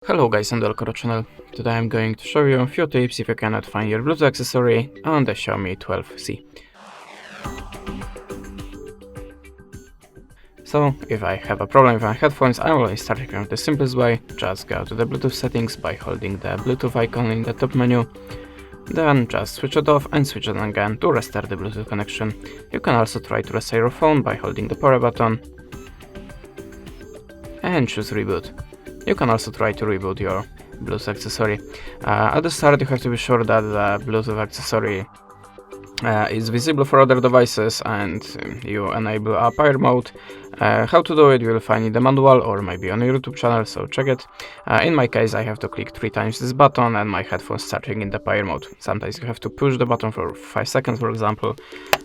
Hello guys and welcome to the channel. Today I'm going to show you a few tips if you cannot find your Bluetooth accessory on the Xiaomi 12C. So if I have a problem with my headphones, I will start with the simplest way. Just go to the Bluetooth settings by holding the Bluetooth icon in the top menu. Then just switch it off and switch it on again to restart the Bluetooth connection. You can also try to restart your phone by holding the power button and choose reboot. You can also try to reboot your Bluetooth accessory. At the start you have to be sure that the Bluetooth accessory is visible for other devices and you enable a pair mode. How to do it you will find in the manual or maybe on your YouTube channel, so check it. In my case I have to click 3 times this button and my headphones starting in the pair mode. Sometimes you have to push the button for 5 seconds, for example.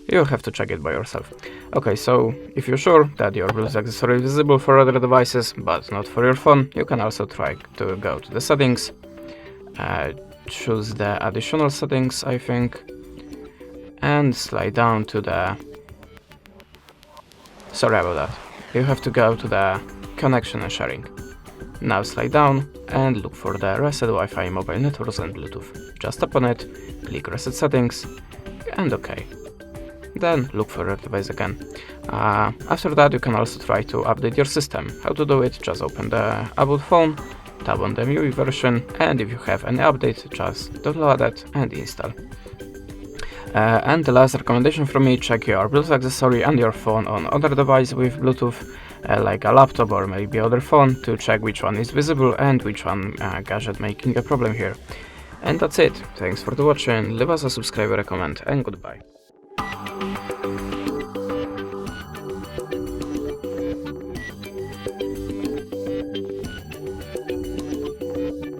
You have to check it by yourself. Okay, so if you're sure that your Bluetooth accessory is visible for other devices but not for your phone, you can also try to go to the settings, choose the additional settings, I think, and slide down to the... Sorry about that. You have to go to the connection and sharing. Now slide down and look for the Reset Wi-Fi Mobile Networks and Bluetooth. Just tap on it, click Reset Settings and OK. Then look for your device again. After that you can also try to update your system. How to do it? Just open the About phone, tap on the MIUI version, and if you have any update, just download it and install. And the last recommendation from me, check your Bluetooth accessory and your phone on other device with Bluetooth, like a laptop or maybe other phone, to check which one is visible and which one gadget making a problem here. And that's it. Thanks for watching, leave us a subscribe, a comment, and goodbye.